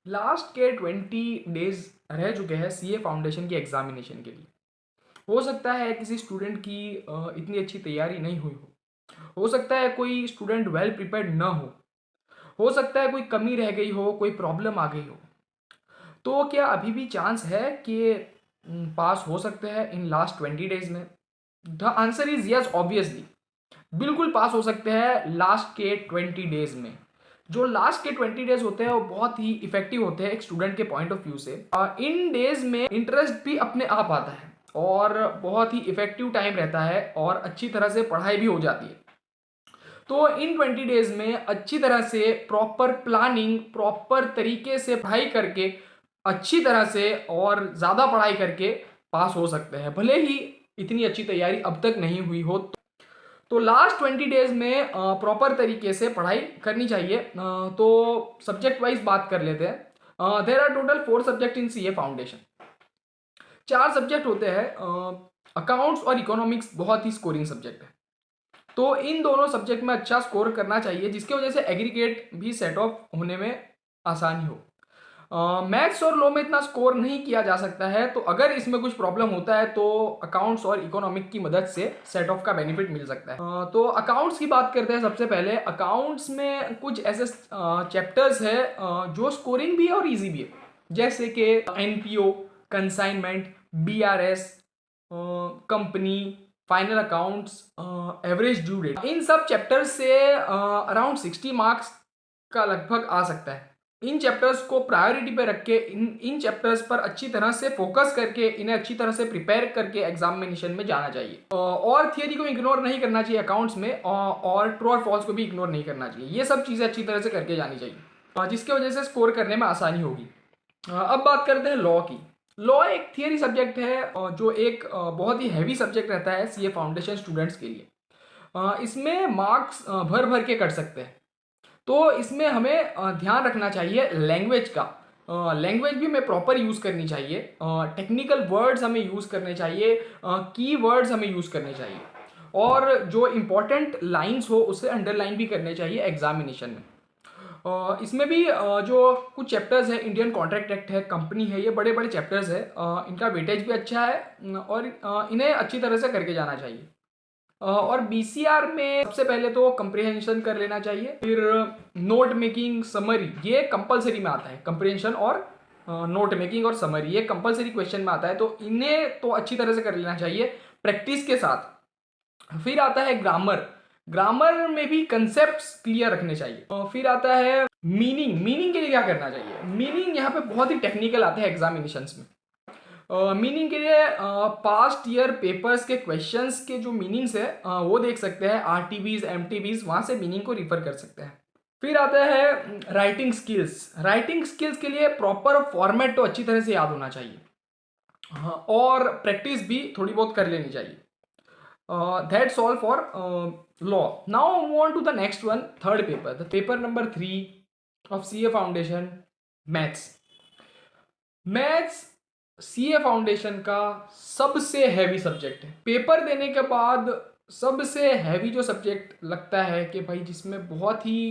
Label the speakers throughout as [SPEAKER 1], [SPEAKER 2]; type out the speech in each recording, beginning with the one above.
[SPEAKER 1] Last के 20 days रह चुके हैं सीए फाउंडेशन की एग्जामिनेशन के लिए। हो सकता है किसी स्टूडेंट की इतनी अच्छी तैयारी नहीं हुई हो सकता है कोई स्टूडेंट वेल प्रिपेयर्ड ना हो सकता है कोई कमी रह गई हो, कोई प्रॉब्लम आ गई हो। तो क्या अभी भी चांस है कि पास हो सकते हैं इन लास्ट 20 डेज में? The answer is yes, obviously. बिल्कुल पास हो सकते हैं लास्ट के 20 डेज में। जो लास्ट के 20 डेज होते हैं वो बहुत ही इफेक्टिव होते हैं एक स्टूडेंट के पॉइंट ऑफ व्यू से। इन डेज में इंटरेस्ट भी अपने आप आता है और बहुत ही इफेक्टिव टाइम रहता है और अच्छी तरह से पढ़ाई भी हो जाती है। तो इन 20 डेज में अच्छी तरह से प्रॉपर प्लानिंग, प्रॉपर तरीके से पढ़ाई करके, अच्छी तरह से और ज़्यादा पढ़ाई करके पास हो सकते हैं, भले ही इतनी अच्छी तैयारी अब तक नहीं हुई हो। तो लास्ट 20 डेज में प्रॉपर तरीके से पढ़ाई करनी चाहिए। तो सब्जेक्ट वाइज बात कर लेते हैं। There are total 4 subject in CA foundation. 4 subject होते हैं। अकाउंट्स और इकोनॉमिक्स बहुत ही स्कोरिंग सब्जेक्ट है, तो इन दोनों सब्जेक्ट में अच्छा स्कोर करना चाहिए जिसकी वजह से एग्रीगेट भी सेट ऑफ होने में आसानी हो। मैथ्स और लॉ में इतना स्कोर नहीं किया जा सकता है, तो अगर इसमें कुछ प्रॉब्लम होता है तो अकाउंट्स और इकोनॉमिक की मदद से सेट ऑफ का बेनिफिट मिल सकता है। तो अकाउंट्स की बात करते हैं। सबसे पहले अकाउंट्स में कुछ ऐसे चैप्टर्स है जो स्कोरिंग भी है और इजी भी है, जैसे कि NPO, consignment, BRS, company, final accounts, average due date. इन सब चैप्टर्स से अराउंड 60 मार्क्स का लगभग आ सकता है। इन चैप्टर्स को प्रायोरिटी पे रख के इन चैप्टर्स पर अच्छी तरह से फोकस करके इन्हें अच्छी तरह से प्रिपेयर करके एग्जामिनेशन में जाना चाहिए। और थियरी को इग्नोर नहीं करना चाहिए अकाउंट्स में, और ट्रू और फॉल्स को भी इग्नोर नहीं करना चाहिए। ये सब चीज़ें अच्छी तरह से करके जानी चाहिए, जिसकी वजह से स्कोर करने में आसानी होगी। अब बात करते हैं लॉ की। लॉ एक थियरी सब्जेक्ट है जो एक बहुत ही हैवी सब्जेक्ट रहता है सीए फाउंडेशन स्टूडेंट्स के लिए। इसमें मार्क्स भर भर के कट सकते हैं, तो इसमें हमें ध्यान रखना चाहिए लैंग्वेज का। लैंग्वेज भी हमें प्रॉपर यूज़ करनी चाहिए, टेक्निकल वर्ड्स हमें यूज़ करने चाहिए, की वर्ड्स हमें यूज़ करने चाहिए, और जो इम्पोर्टेंट लाइंस हो उसे अंडरलाइन भी करने चाहिए एग्जामिनेशन में। इसमें भी जो कुछ चैप्टर्स है, इंडियन कॉन्ट्रैक्ट एक्ट है, कंपनी है, ये बड़े बड़े चैप्टर्स है। इनका वेटेज भी अच्छा है और इन्हें अच्छी तरह से करके जाना चाहिए। और बीसीआर में सबसे पहले तो कंप्रिहेंशन कर लेना चाहिए, फिर नोट मेकिंग, समरी, ये कंपलसरी में आता है। कंप्रिहेंशन और नोट मेकिंग और समरी ये कंपलसरी क्वेश्चन में आता है, तो इन्हें तो अच्छी तरह से कर लेना चाहिए प्रैक्टिस के साथ। फिर आता है ग्रामर। ग्रामर में भी कंसेप्ट्स क्लियर रखने चाहिए। फिर आता है मीनिंग। मीनिंग के लिए क्या करना चाहिए? मीनिंग यहाँ पे बहुत ही टेक्निकल आते हैं एग्जामिनेशंस में। मीनिंग के लिए पास्ट ईयर पेपर्स के क्वेश्चंस के जो मीनिंग्स है वो देख सकते हैं, आरटीबीज, एमटीबीज, वहाँ से मीनिंग को रिफर कर सकते हैं। फिर आता है राइटिंग स्किल्स। राइटिंग स्किल्स के लिए प्रॉपर फॉर्मेट तो अच्छी तरह से याद होना चाहिए, हाँ, और प्रैक्टिस भी थोड़ी बहुत कर लेनी चाहिए। That's all for law. Now move on to the next one, third paper. The paper number 3 of CA Foundation, Maths. Maths CA Foundation का सबसे हैवी सब्जेक्ट है। पेपर देने के बाद सबसे हैवी जो सब्जेक्ट लगता है कि भाई जिसमें बहुत ही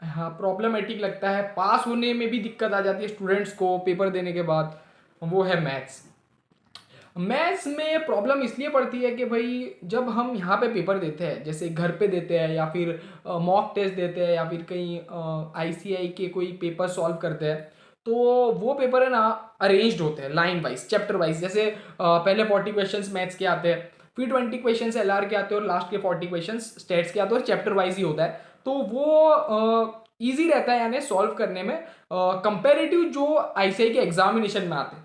[SPEAKER 1] हाँ प्रॉब्लमेटिक लगता है, पास होने में भी दिक्कत आ जाती है स्टूडेंट्स को पेपर देने के बाद, वो है मैथ्स। मैथ्स में प्रॉब्लम इसलिए पड़ती है कि भाई जब हम यहाँ पे पेपर देते हैं, जैसे घर पे देते हैं या फिर मॉक टेस्ट देते हैं या फिर कहीं आईसीआई के कोई पेपर सॉल्व करते हैं, तो वो पेपर है ना अरेंज्ड होते हैं लाइन वाइज, चैप्टर वाइज। जैसे पहले 40 क्वेश्चंस मैथ्स के आते हैं, फिर 20 क्वेश्चंस एलआर के आते हैं और लास्ट के 40 क्वेश्चंस स्टेट्स के आते हैं, और चैप्टर वाइज ही होता है। तो वो ईजी रहता है यानी सॉल्व करने में कंपेरेटिव जो आईसीआई के एग्जामिनेशन में आते हैं।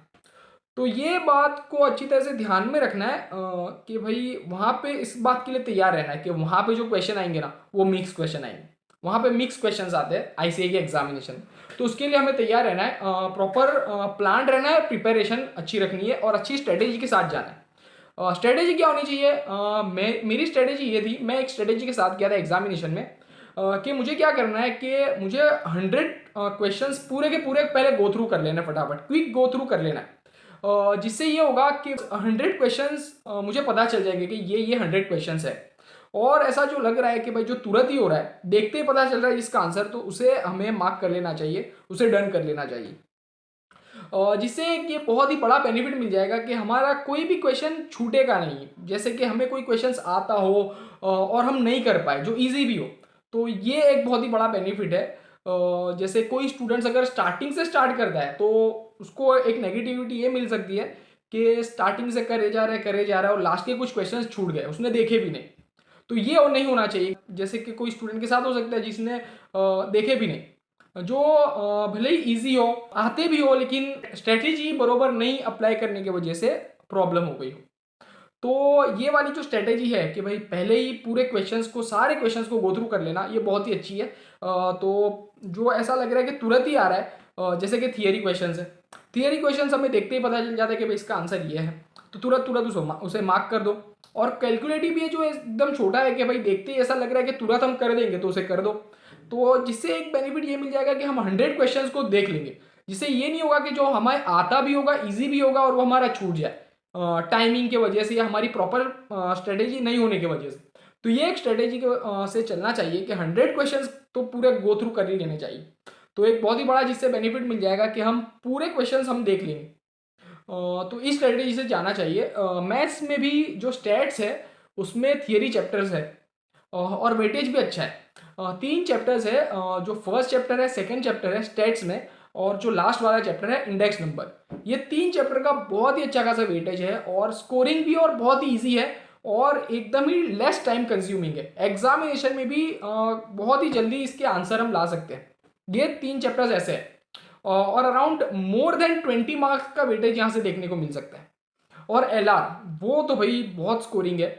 [SPEAKER 1] तो ये बात को अच्छी तरह से ध्यान में रखना है कि भाई वहाँ पे इस बात के लिए तैयार रहना है कि वहाँ पे जो क्वेश्चन आएंगे ना वो मिक्स क्वेश्चन आएंगे। वहाँ पे मिक्स क्वेश्चन आते हैं आईसीआई के एग्जामिनेशन, तो उसके लिए हमें तैयार रहना है, प्रॉपर प्लान रहना है, प्रिपरेशन अच्छी रखनी है और अच्छी स्ट्रेटेजी के साथ जाना है। स्ट्रेटेजी क्या होनी चाहिए? मेरी स्ट्रेटेजी ये थी, मैं एक स्ट्रेटेजी के साथ गया था एग्जामिनेशन में कि मुझे क्या करना है कि मुझे 100 क्वेश्चंस पूरे के पूरे पहले गो थ्रू कर लेना, फटाफट क्विक गो थ्रू कर लेना है। जिससे ये होगा कि 100 क्वेश्चंस मुझे पता चल जाएंगे कि ये 100 क्वेश्चंस है, और ऐसा जो लग रहा है कि भाई जो तुरंत ही हो रहा है, देखते ही पता चल रहा है इसका आंसर, तो उसे हमें मार्क कर लेना चाहिए, उसे डन कर लेना चाहिए। जिससे एक ये बहुत ही बड़ा बेनिफिट मिल जाएगा कि हमारा कोई भी क्वेश्चन छूटेगा नहीं। जैसे कि हमें कोई क्वेश्चंस आता हो और हम नहीं कर पाए, जो इजी भी हो, तो ये एक बहुत ही बड़ा बेनिफिट है। जैसे कोई स्टूडेंट्स अगर स्टार्टिंग से स्टार्ट करता है, तो उसको एक नेगेटिविटी ये मिल सकती है कि स्टार्टिंग से करे जा रहा है और लास्ट के कुछ क्वेश्चंस छूट गए, उसने देखे भी नहीं। तो ये और नहीं होना चाहिए। जैसे कि कोई स्टूडेंट के साथ हो सकता है जिसने देखे भी नहीं, जो भले ही इजी हो, आते भी हो, लेकिन स्ट्रेटेजी बरोबर नहीं अप्लाई करने की वजह से प्रॉब्लम हो गई हो। तो ये वाली जो स्ट्रेटेजी है कि भाई पहले ही पूरे क्वेश्चंस को, सारे क्वेश्चंस को गो थ्रू कर लेना, ये बहुत ही अच्छी है। तो जो ऐसा लग रहा है कि तुरंत ही आ रहा है, जैसे कि थियरी क्वेश्चंस है, थियरी क्वेश्चंस हमें देखते ही पता चल जाता है कि भाई इसका आंसर ये है, तो तुरंत तुरंत उसे मार्क कर दो। और कैलकुलेटिव भी है जो एकदम छोटा है कि भाई देखते ही ऐसा लग रहा है कि तुरंत हम कर देंगे, तो उसे कर दो। तो जिससे एक बेनिफिट ये मिल जाएगा कि हम 100 क्वेश्चंस को देख लेंगे, जिससे ये नहीं होगा कि जो हमें आता भी होगा, इजी भी होगा, और वो हमारा छूट जाए टाइमिंग की वजह से या हमारी प्रॉपर स्ट्रेटेजी नहीं होने की वजह से। तो ये एक स्ट्रेटेजी से चलना चाहिए कि 100 क्वेश्चंस तो पूरे गो थ्रू कर ही लेने चाहिए। तो एक बहुत ही बड़ा जिससे बेनिफिट मिल जाएगा कि हम पूरे क्वेश्चंस हम देख लेंगे। तो इस स्ट्रेटेजी से जाना चाहिए। मैथ्स में भी जो स्टैट्स है उसमें थियरी चैप्टर्स है, और वेटेज भी अच्छा है। 3 चैप्टर्स है, जो फर्स्ट चैप्टर है, सेकंड चैप्टर है स्टैट्स में, और जो लास्ट वाला चैप्टर है इंडेक्स नंबर। ये 3 चैप्टर का बहुत ही अच्छा खासा वेटेज है, और स्कोरिंग भी और बहुत ही ईजी है, और एकदम ही लेस टाइम कंज्यूमिंग है। एग्जामिनेशन में भी बहुत ही जल्दी इसके आंसर हम ला सकते हैं। ये 3 चैप्टर्स ऐसे हैं, और अराउंड मोर देन 20 मार्क्स का वेटेज यहाँ से देखने को मिल सकता है। और एलआर, वो तो भाई बहुत स्कोरिंग है,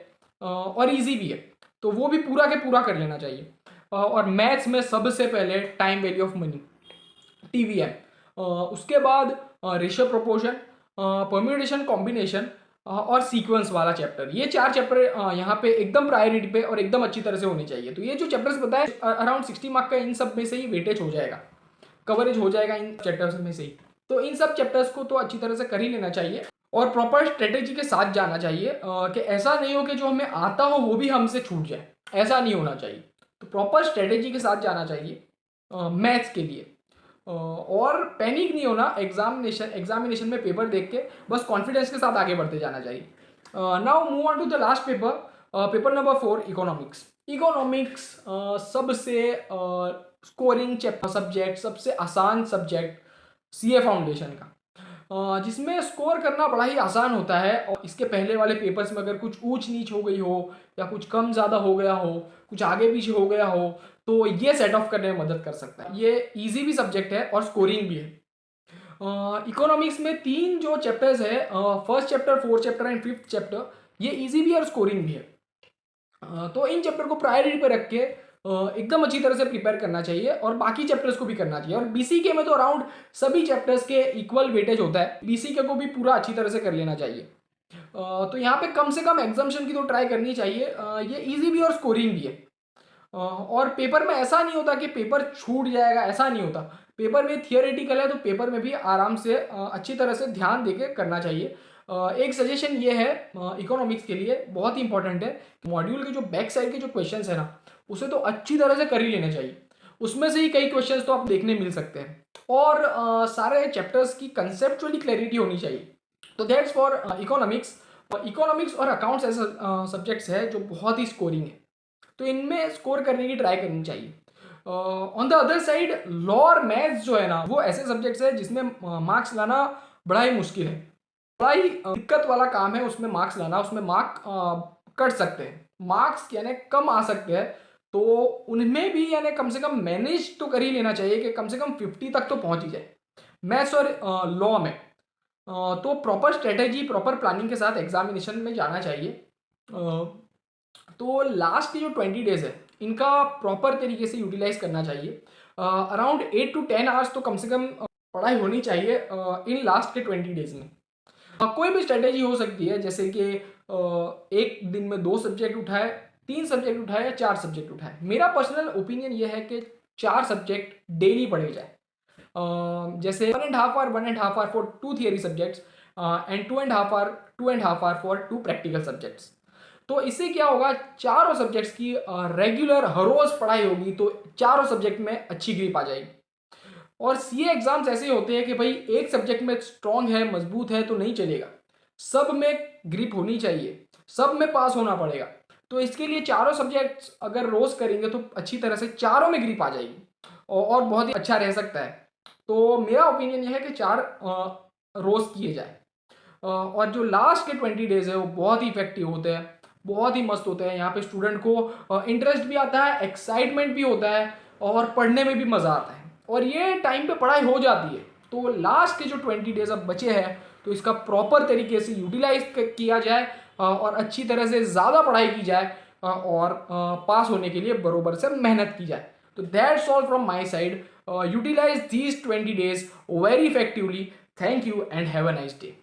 [SPEAKER 1] और इजी भी है, तो वो भी पूरा के पूरा कर लेना चाहिए। और मैथ्स में सबसे पहले time value of money, TVM, उसके बाद रेशियो प्रोपोर्शन, परम्यूटेशन कॉम्बिनेशन, और सीक्वेंस वाला चैप्टर। ये 4 चैप्टर यहाँ पे एकदम प्रायोरिटी पे और एकदम अच्छी तरह से होने चाहिए। तो ये जो चैप्टर्स बताए अराउंड 60 मार्क का, इन सब में से ही वेटेज हो जाएगा, कवरेज हो जाएगा इन चैप्टर्स में से ही। तो इन सब चैप्टर्स को तो अच्छी तरह से कर ही लेना चाहिए, और प्रॉपर स्ट्रेटेजी के साथ जाना चाहिए, कि ऐसा नहीं हो कि जो हमें आता हो वो भी हमसे छूट जाए, ऐसा नहीं होना चाहिए। तो प्रॉपर स्ट्रेटेजी के साथ जाना चाहिए मैथ्स के लिए। और पैनिक नहीं होना एग्जामिनेशन में पेपर देख के, बस कॉन्फिडेंस के साथ आगे बढ़ते जाना चाहिए। Now move on to the last paper, paper number 4, economics. Economics सबसे स्कोरिंग सब्जेक्ट, सबसे आसान सब्जेक्ट सीए फाउंडेशन का, जिसमें स्कोर करना बड़ा ही आसान होता है। और इसके पहले वाले पेपर्स में अगर कुछ ऊंच नीच हो गई हो, या कुछ कम ज़्यादा हो गया हो, कुछ आगे पीछे हो गया हो, तो ये सेट ऑफ करने में मदद कर सकता है। ये इजी भी सब्जेक्ट है और स्कोरिंग भी है। इकोनॉमिक्स में 3 जो चैप्टर्स है, first chapter, fourth chapter and fifth chapter, ये इजी भी है और स्कोरिंग भी है। तो इन चैप्टर को प्रायोरिटी पे रख के एकदम अच्छी तरह से प्रिपेयर करना चाहिए, और बाकी चैप्टर्स को भी करना चाहिए। और बीसीके में तो अराउंड सभी चैप्टर्स के इक्वल वेटेज होता है, बीसीके को भी पूरा अच्छी तरह से कर लेना चाहिए। तो यहाँ पे कम से कम एग्जाम्शन की तो ट्राई करनी चाहिए। ये इजी भी और स्कोरिंग भी है। और पेपर में ऐसा नहीं होता कि पेपर छूट जाएगा, ऐसा नहीं होता। पेपर में थियोरेटिकल है, तो पेपर में भी आराम से अच्छी तरह से ध्यान देके करना चाहिए। एक सजेशन ये है इकोनॉमिक्स के लिए, बहुत ही इंपॉर्टेंट है, मॉड्यूल के जो बैक साइड के जो क्वेश्चंस है ना, उसे तो अच्छी तरह से कर ही लेना चाहिए। उसमें से ही कई क्वेश्चंस तो आप देखने मिल सकते हैं, और सारे चैप्टर्स की कंसेप्चुअली क्लैरिटी होनी चाहिए। तो दैट्स फॉर इकोनॉमिक्स। इकोनॉमिक्स और अकाउंट्स ऐसे सब्जेक्ट्स है जो बहुत ही स्कोरिंग है, तो इनमें स्कोर करने की ट्राई करनी चाहिए। On the other side, law और मैथ्स जो है ना, वो ऐसे सब्जेक्ट्स है जिसमें मार्क्स लाना बड़ा ही मुश्किल है, बड़ा ही दिक्कत वाला काम है उसमें मार्क्स लाना। उसमें मार्क कट सकते हैं, मार्क्स यानी कम आ सकते हैं, तो उनमें भी यानी कम से कम मैनेज तो कर ही लेना चाहिए कि कम से कम 50 तक तो पहुंच ही जाए मैथ्स और लॉ में। तो प्रॉपर स्ट्रेटेजी, प्रॉपर प्लानिंग के साथ एग्जामिनेशन में जाना चाहिए। तो लास्ट की जो 20 डेज है, इनका प्रॉपर तरीके से यूटिलाइज करना चाहिए। अराउंड 8 to 10 आवर्स तो कम से कम पढ़ाई होनी चाहिए इन लास्ट के 20 डेज में। कोई भी स्ट्रेटेजी हो सकती है, जैसे कि एक दिन में 2 सब्जेक्ट उठाए, 3 सब्जेक्ट उठाए, या 4 सब्जेक्ट उठाए। मेरा पर्सनल ओपिनियन ये है कि 4 सब्जेक्ट डेली पढ़े जाए। जैसे 1.5 hour for 2 theory subjects, and 2.5 hour for 2 practical subjects. तो इससे क्या होगा, चारों सब्जेक्ट्स की रेगुलर हर रोज पढ़ाई होगी तो चारों सब्जेक्ट में अच्छी ग्रिप आ जाएगी। और सीए एग्जाम्स ऐसे होते हैं कि भाई एक सब्जेक्ट में स्ट्रांग है, मजबूत है तो नहीं चलेगा, सब में ग्रिप होनी चाहिए, सब में पास होना पड़ेगा। तो इसके लिए चारों सब्जेक्ट्स अगर रोज करेंगे तो अच्छी तरह से चारों में ग्रिप आ जाएगी और बहुत ही अच्छा रह सकता है। तो मेरा ओपिनियन यह है कि चार रोज किए जाए। और जो लास्ट के 20 डेज है वो बहुत ही इफेक्टिव होते हैं, बहुत ही मस्त होते हैं। यहाँ पे स्टूडेंट को इंटरेस्ट भी आता है, एक्साइटमेंट भी होता है और पढ़ने में भी मज़ा आता है और ये टाइम पे पढ़ाई हो जाती है। तो लास्ट के जो 20 डेज अब बचे हैं तो इसका प्रॉपर तरीके से यूटिलाइज किया जाए और अच्छी तरह से ज़्यादा पढ़ाई की जाए और पास होने के लिए बरोबर से मेहनत की जाए। तो that's all from my side. Utilise these 20 days very effectively. Thank you and have a nice day.